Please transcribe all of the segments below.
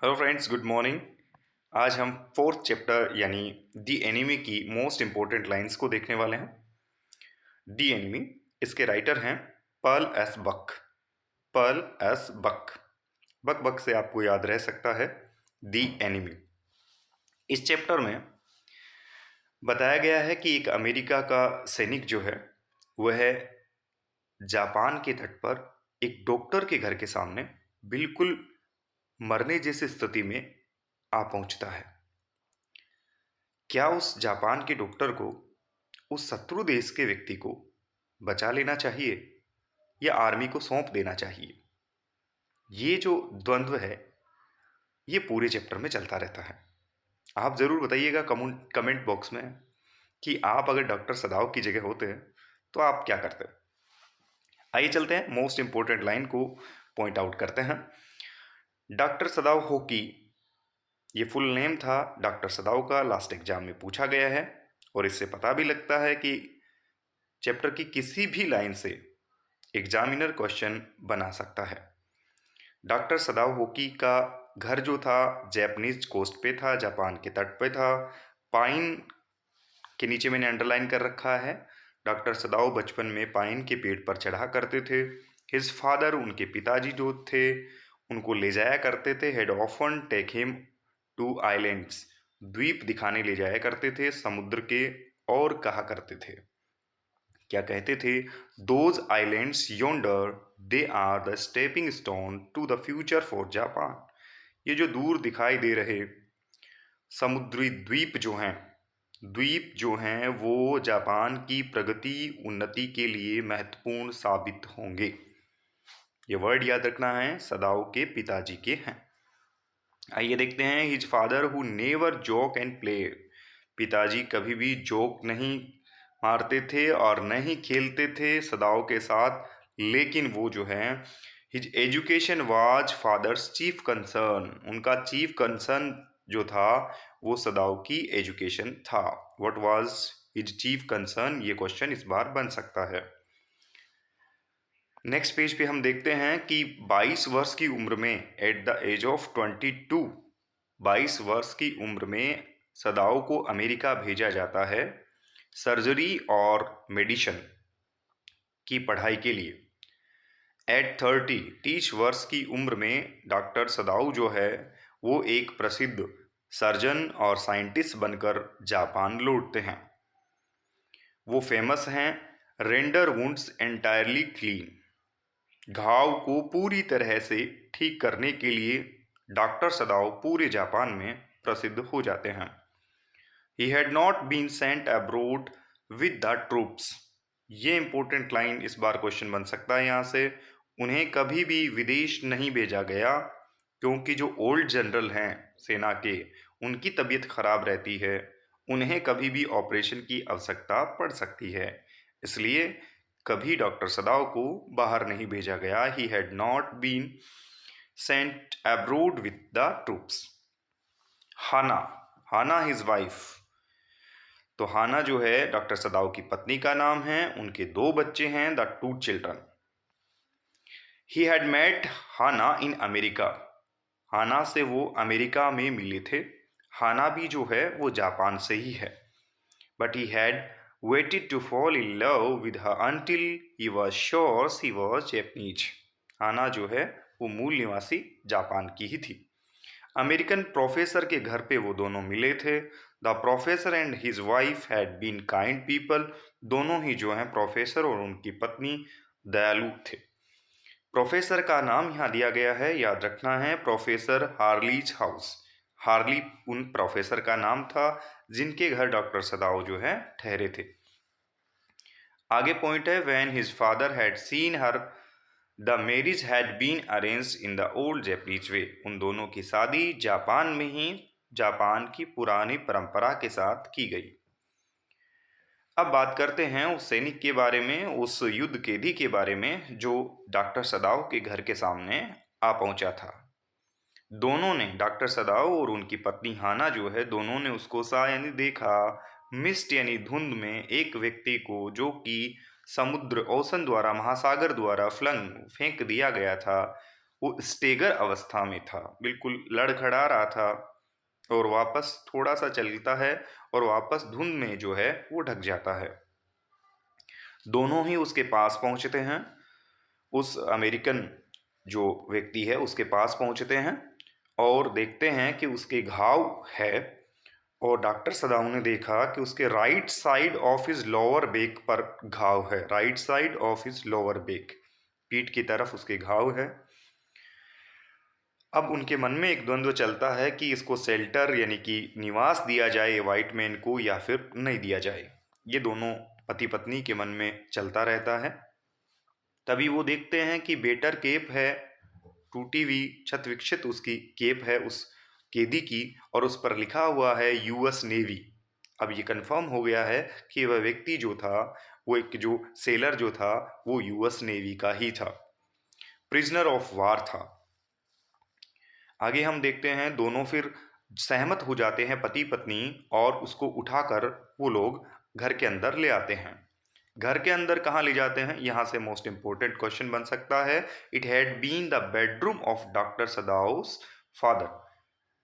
Hello friends, good morning. आज हम fourth chapter यानी दी एनिमी की मोस्ट इम्पोर्टेंट लाइंस को देखने वाले हैं। दी एनिमी, इसके राइटर हैं Pearl S Buck. Pearl S Buck. Buck Buck से आपको याद रह सकता है दी एनिमी। इस चैप्टर में बताया गया है कि एक अमेरिका का सैनिक जो है वह जापान के तट पर एक डॉक्टर के घर के सामने बिल्कुल मरने जैसी स्थिति में आ पहुंचता है। क्या उस जापान के डॉक्टर को उस शत्रु देश के व्यक्ति को बचा लेना चाहिए या आर्मी को सौंप देना चाहिए? ये जो द्वंद्व है ये पूरे चैप्टर में चलता रहता है। आप ज़रूर बताइएगा कमेंट बॉक्स में कि आप अगर डॉक्टर सदाव की जगह होते हैं तो आप क्या करते? आइए चलते हैं, मोस्ट इंपॉर्टेंट लाइन को पॉइंट आउट करते हैं। डॉक्टर सदाव होकी, ये फुल नेम था डॉक्टर सदाव का, लास्ट एग्जाम में पूछा गया है और इससे पता भी लगता है कि चैप्टर की किसी भी लाइन से एग्जामिनर क्वेश्चन बना सकता है। डॉक्टर सदाव होकी का घर जो था जैपनीज कोस्ट पे था, जापान के तट पे था। पाइन के नीचे मैंने अंडरलाइन कर रखा है। डॉक्टर सदाव बचपन में पाइन के पेड़ पर चढ़ा करते थे। हिज फादर, उनके पिताजी जो थे, उनको ले जाया करते थे। He'd often take him to islands, द्वीप दिखाने ले जाया करते थे समुद्र के, और कहा करते थे, क्या कहते थे? Those islands yonder, they are the stepping stone to the future for Japan. ये जो दूर दिखाई दे रहे समुद्री द्वीप जो हैं वो जापान की प्रगति उन्नति के लिए महत्वपूर्ण साबित होंगे। ये वर्ड याद रखना है, सदाओ के पिताजी के हैं। आइए देखते हैं। His father who never joke and play, पिताजी कभी भी जोक नहीं मारते थे और नहीं खेलते थे सदाओ के साथ, लेकिन वो जो है his education was father's chief concern, उनका चीफ कंसर्न जो था वो सदाओ की एजुकेशन था। What was his chief concern, ये क्वेश्चन इस बार बन सकता है। नेक्स्ट पेज पे हम देखते हैं कि 22 वर्ष की उम्र में, एट द एज ऑफ 22, 22 वर्ष की उम्र में सदाओ को अमेरिका भेजा जाता है सर्जरी और मेडिसिन की पढ़ाई के लिए। एट 30 वर्ष की उम्र में डॉक्टर सदाओ जो है वो एक प्रसिद्ध सर्जन और साइंटिस्ट बनकर जापान लौटते हैं। वो फेमस हैं रेंडर वुंड्स एंटायरली क्लीन, घाव को पूरी तरह से ठीक करने के लिए डॉक्टर सदाओ पूरे जापान में प्रसिद्ध हो जाते हैं। He had not been sent abroad with the troops, ये इंपॉर्टेंट लाइन इस बार क्वेश्चन बन सकता है यहाँ से। उन्हें कभी भी विदेश नहीं भेजा गया क्योंकि जो ओल्ड जनरल हैं सेना के, उनकी तबीयत खराब रहती है, उन्हें कभी भी ऑपरेशन की आवश्यकता पड़ सकती है, इसलिए कभी डॉक्टर सदाव को बाहर नहीं भेजा गया। He had not been sent abroad with the troops. Hana, Hana his wife, तो हाना जो है डॉक्टर सदाव की पत्नी का नाम है। उनके 2 बच्चे हैं, the 2 children. He had met Hana in America, Hana से वो अमेरिका में मिले थे। हाना भी जो है वो जापान से ही है। But he had waited to fall in love with her until he was sure she was Japanese. Hana जो है वो मूल निवासी जापान की ही थी। अमेरिकन प्रोफेसर के घर पे वो दोनों मिले थे। The professor and his wife had been kind people, दोनों ही जो हैं प्रोफेसर और उनकी पत्नी दयालु थे। प्रोफेसर का नाम यहाँ दिया गया है, याद रखना है, प्रोफेसर हार्लीज हाउस। हार्ली उन प्रोफेसर का नाम था जिनके घर डॉक्टर सदाओ जो है ठहरे थे। आगे पॉइंट है, when his father had seen her the marriage had been arranged in the old Japanese way, उन दोनों की शादी जापान में ही जापान की पुरानी परंपरा के साथ की गई। अब बात करते हैं उस सैनिक के बारे में, उस युद्ध कैदी के बारे में जो डॉक्टर सदाओ के घर के सामने आ पहुंचा था। दोनों ने, डॉक्टर सदाओ और उनकी पत्नी हाना जो है, दोनों ने उसको सा यानी देखा, मिस्ट यानी धुंध में, एक व्यक्ति को जो कि समुद्र ओशन द्वारा, महासागर द्वारा फेंक दिया गया था, वो स्टेगर अवस्था में था, बिल्कुल लड़खड़ा रहा था और वापस थोड़ा सा चलता है और वापस धुंध में जो है वो ढक जाता है। दोनों ही उसके पास पहुंचते हैं, उस अमेरिकन जो व्यक्ति है उसके पास पहुंचते हैं और देखते हैं कि उसके घाव है। और डॉक्टर सदाऊ ने देखा कि उसके right side of his lower back पर घाव है, right side of his lower back, पीठ की तरफ उसके घाव है। अब उनके मन में एक द्वंद्व चलता है कि इसको शेल्टर यानी कि निवास दिया जाए व्हाइट मैन को या फिर नहीं दिया जाए। ये दोनों पति पत्नी के मन में चलता रहता है। तभी वो देखते हैं कि बेटर केप है, टूटी हुई छत विक्षित उसकी केप है उस कैदी की, और उस पर लिखा हुआ है यूएस नेवी। अब ये कंफर्म हो गया है कि वह व्यक्ति जो था, वो एक जो सेलर जो था वो यूएस नेवी का ही था, प्रिजनर ऑफ वार था। आगे हम देखते हैं दोनों फिर सहमत हो जाते हैं पति पत्नी, और उसको उठाकर वो लोग घर के अंदर ले आते हैं। घर के अंदर कहाँ ले जाते हैं, यहाँ से मोस्ट इंपोर्टेंट क्वेश्चन बन सकता है। It had been the bedroom of doctor Sadao's father.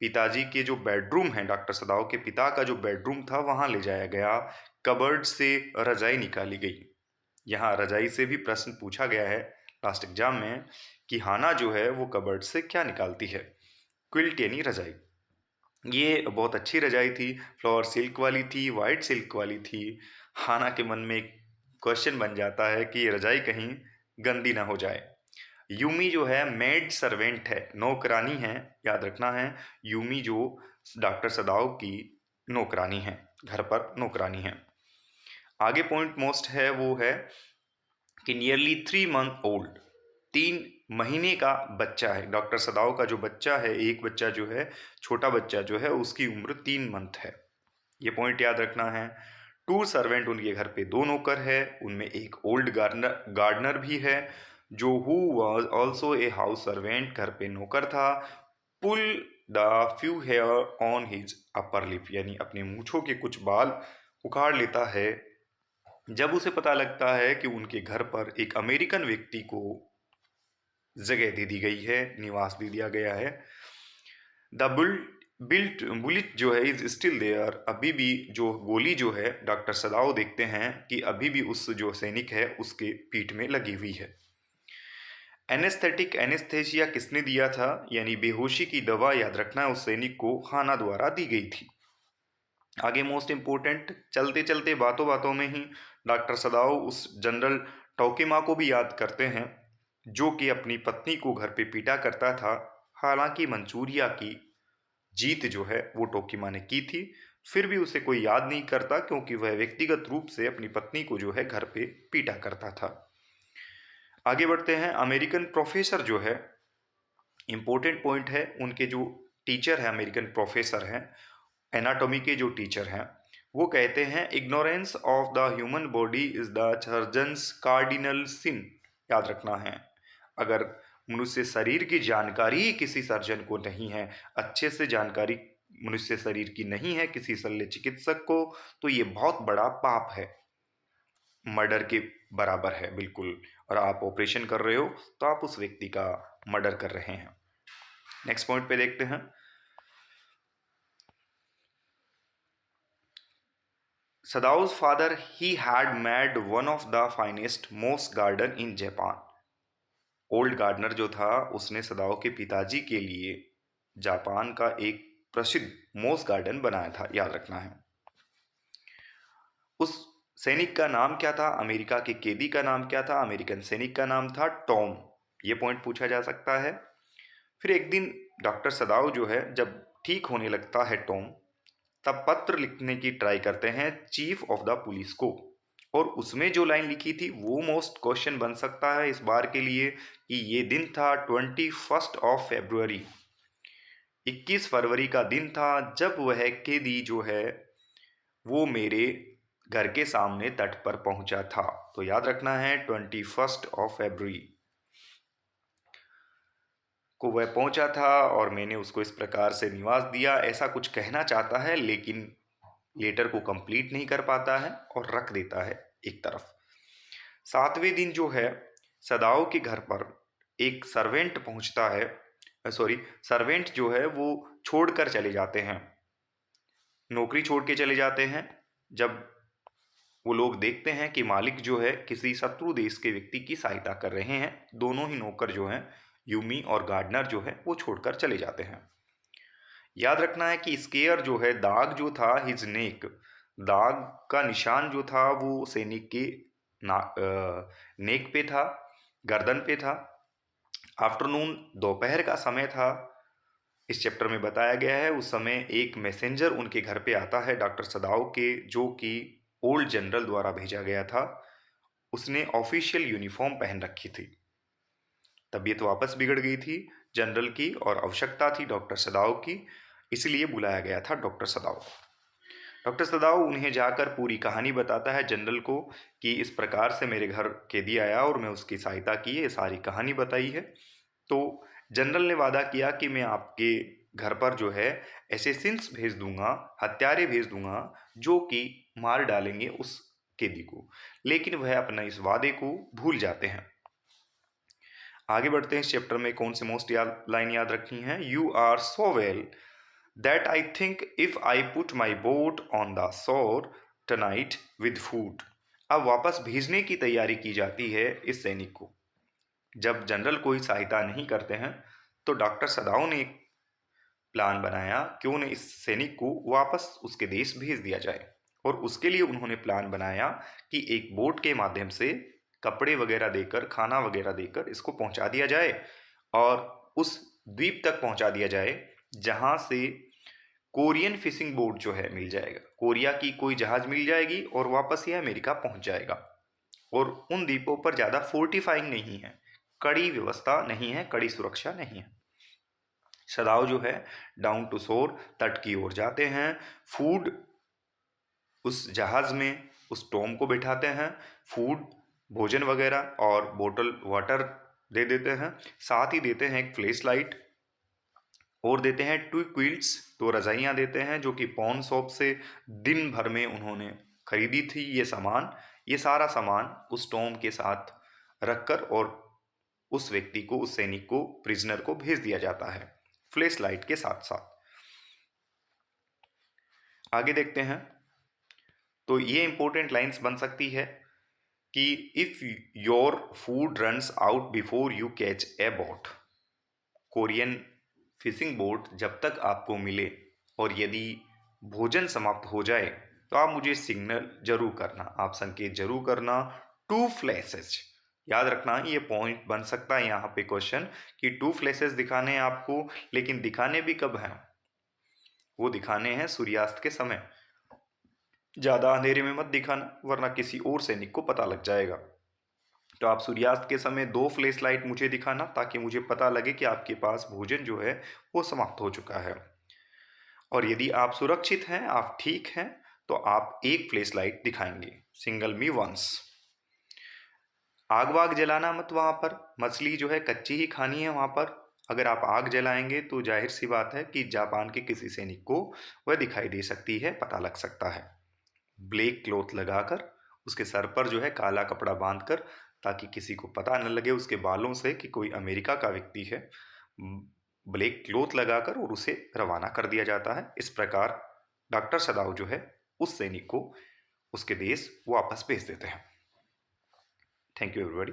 पिताजी के जो बेडरूम है, डॉक्टर सदाऊ के पिता का जो बेडरूम था, वहां ले जाया गया। कबर्ड से रजाई निकाली गई। यहाँ रजाई से भी प्रश्न पूछा गया है लास्ट एग्जाम में कि हाना जो है वो कबर्ड से क्या निकालती है। क्विल्ट यानी रजाई। ये बहुत अच्छी रजाई थी, फ्लावर सिल्क वाली थी, वाइट सिल्क वाली थी। हाना के मन में एक क्वेश्चन बन जाता है कि ये रजाई कहीं गंदी ना हो जाए। यूमी जो है मेड सर्वेंट है, नौकरानी है, याद रखना है। यूमी जो डॉक्टर सदाओ की नौकरानी है, घर पर नौकरानी है। आगे पॉइंट मोस्ट है वो है कि नियरली 3 मंथ ओल्ड, 3 महीने का बच्चा है। डॉक्टर सदाओ का जो बच्चा है, एक बच्चा जो है, छोटा बच्चा जो है, उसकी उम्र 3 मंथ है। ये पॉइंट याद रखना है। 2 सर्वेंट, उनके घर पे 2 नौकर है, उनमें एक ओल्ड गार्डनर भी है जो who was also a house servant, घर पे नौकर था। Pull the few hair on his upper lip, यानी अपने मूछों के कुछ बाल उखाड़ लेता है जब उसे पता लगता है कि उनके घर पर एक अमेरिकन व्यक्ति को जगह दे दी गई है, निवास दे दिया गया है। द बुलेट जो है इज स्टिल देयर, अभी भी जो गोली जो है, डॉक्टर सदाओ देखते हैं कि अभी भी उस जो सैनिक है उसके पीठ में लगी हुई है। एनेस्थेटिक, एनेस्थेसिया किसने दिया था, यानी बेहोशी की दवा, याद रखना है, उस सैनिक को हाना द्वारा दी गई थी। आगे मोस्ट इंपोर्टेंट, चलते चलते बातों बातों में ही डॉक्टर सदाओ उस जनरल टोकीमा को भी याद करते हैं जो कि अपनी पत्नी को घर पे पीटा करता था। हालांकि मंचूरिया की जीत जो है वो टोकीमा ने की थी, फिर भी उसे कोई याद नहीं करता क्योंकि वह व्यक्तिगत रूप से अपनी पत्नी को जो है घर पे पीटा करता था। आगे बढ़ते हैं। अमेरिकन प्रोफेसर जो है, इंपॉर्टेंट पॉइंट है, उनके जो टीचर है, अमेरिकन प्रोफेसर हैं, एनाटॉमी के जो टीचर हैं, वो कहते हैं ignorance of the human body is the surgeon's cardinal sin. याद रखना है, अगर मनुष्य शरीर की जानकारी ही किसी सर्जन को नहीं है, अच्छे से जानकारी मनुष्य शरीर की नहीं है किसी शल्य चिकित्सक को, तो ये बहुत बड़ा पाप है, मर्डर के बराबर है बिल्कुल। और आप ऑपरेशन कर रहे हो तो आप उस व्यक्ति का मर्डर कर रहे हैं। नेक्स्ट पॉइंट पे देखते हैं। Sadao's father, he had made one of the finest moss garden in Japan. Old gardener जो था उसने सदाओ के पिताजी के लिए जापान का एक प्रसिद्ध मोस गार्डन बनाया था, याद रखना है। उस सैनिक का नाम क्या था, अमेरिका के कैदी का नाम क्या था, अमेरिकन सैनिक का नाम था टॉम। ये पॉइंट पूछा जा सकता है। फिर एक दिन डॉक्टर सदाओ जो है, जब ठीक होने लगता है टॉम, तब पत्र लिखने की ट्राई करते हैं चीफ ऑफ द पुलिस को, और उसमें जो लाइन लिखी थी वो मोस्ट क्वेश्चन बन सकता है इस बार के लिए कि ये दिन था 21 फरवरी, 21 फरवरी का दिन था जब वह कैदी जो है वो मेरे घर के सामने तट पर पहुंचा था। तो याद रखना है 21 फरवरी को वह पहुंचा था और मैंने उसको इस प्रकार से निवास दिया, ऐसा कुछ कहना चाहता है लेकिन लेटर को कंप्लीट नहीं कर पाता है और रख देता है एक तरफ। 7वें दिन जो है सदाओ के घर पर एक सर्वेंट पहुंचता है, सर्वेंट जो है वो छोड़कर चले जाते हैं, नौकरी छोड़ के चले जाते हैं। जब वो लोग देखते हैं कि मालिक जो है किसी शत्रु देश के व्यक्ति की सहायता कर रहे हैं, दोनों ही नौकर जो हैं, यूमी और गार्डनर जो है वो छोड़कर चले जाते हैं। याद रखना है कि स्केयर जो है, दाग जो था, हिज नेक, दाग का निशान जो था वो सैनिक के नेक पे था, गर्दन पे था। आफ्टरनून, दोपहर का समय था, इस चैप्टर में बताया गया है। उस समय एक मैसेंजर उनके घर पे आता है डॉक्टर सदाव के, जो कि ओल्ड जनरल द्वारा भेजा गया था। उसने ऑफिशियल यूनिफॉर्म पहन रखी थी। तबीयत वापस बिगड़ गई थी जनरल की और आवश्यकता थी डॉक्टर सदाव की, इसलिए बुलाया गया था डॉक्टर सदाव। डॉक्टर सदाव उन्हें जाकर पूरी कहानी बताता है जनरल को कि इस प्रकार से मेरे घर कैदी आया और मैं उसकी सहायता की, ये सारी कहानी बताई है। तो जनरल ने वादा किया कि मैं आपके घर पर जो है एसेसिन्स भेज दूंगा, हत्यारे भेज दूंगा, जो कि मार डालेंगे उस कैदी को, लेकिन वह अपना इस वादे को भूल जाते हैं। आगे बढ़ते हैं। इस चैप्टर में कौन से मोस्ट लाइन याद रखनी है? You are so well that I think if I put my boat on the shore tonight with food. अब वापस भेजने की तैयारी की जाती है इस सैनिक को। जब जनरल कोई सहायता नहीं करते हैं तो डॉक्टर सदाव ने एक प्लान बनाया, क्यों न इस सैनिक को वापस उसके देश भेज दिया जाए। और उसके लिए उन्होंने प्लान बनाया कि एक बोट के माध्यम से कपड़े वगैरह देकर, खाना वगैरह देकर इसको पहुंचा दिया जाए और उस द्वीप तक पहुंचा दिया जाए जहां से कोरियन फिशिंग बोट जो है मिल जाएगा, कोरिया की कोई जहाज मिल जाएगी और वापस ये अमेरिका पहुंच जाएगा। और उन द्वीपों पर ज़्यादा फोर्टिफाइंग नहीं है, कड़ी व्यवस्था नहीं है, कड़ी सुरक्षा नहीं है। सदाव जो है डाउन टू शोर, तट की ओर जाते हैं। फूड, उस जहाज में उस टॉम को बिठाते हैं, फूड, भोजन वगैरह और बोतल वाटर दे देते हैं। साथ ही देते हैं एक फ्लैश लाइट और देते हैं 2 क्विल्ट्स, 2 रजाइयाँ देते हैं, जो कि पॉन शॉप से दिन भर में उन्होंने खरीदी थी। ये सारा सामान उस टॉम के साथ रखकर और उस व्यक्ति को, उस सैनिक को, प्रिजनर को भेज दिया जाता है फ्लैश लाइट के साथ साथ। आगे देखते हैं। तो ये इंपॉर्टेंट लाइंस बन सकती है कि if your food runs out before you catch a boat, Korean fishing boat जब तक आपको मिले और यदि भोजन समाप्त हो जाए तो आप मुझे सिग्नल जरूर करना, आप संकेत जरूर करना। 2 फ्लैशेज, याद रखना, ये पॉइंट बन सकता है यहाँ पे क्वेश्चन कि 2 फ्लैशेज दिखाने हैं आपको, लेकिन दिखाने भी कब हैं? वो दिखाने हैं सूर्यास्त के समय। ज़्यादा अंधेरे में मत दिखाना वरना किसी और सैनिक को पता लग जाएगा। तो आप सूर्यास्त के समय 2 फ्लैश लाइट मुझे दिखाना ताकि मुझे पता लगे कि आपके पास भोजन जो है वो समाप्त हो चुका है। और यदि आप सुरक्षित हैं, आप ठीक हैं, तो आप 1 फ्लैश लाइट दिखाएंगे। Signal me once. आग वाग जलाना मत वहाँ पर, मछली जो है कच्ची ही खानी है वहाँ पर। अगर आप आग जलाएंगे तो जाहिर सी बात है कि जापान के किसी सैनिक को वह दिखाई दे सकती है, पता लग सकता है। ब्लैक क्लॉथ लगाकर, उसके सर पर जो है काला कपड़ा बांधकर, ताकि किसी को पता न लगे उसके बालों से कि कोई अमेरिका का व्यक्ति है। ब्लैक क्लॉथ लगाकर और उसे रवाना कर दिया जाता है। इस प्रकार डॉक्टर सदाव जो है उस सैनिक को उसके देश वापस भेज देते हैं। Thank you everybody.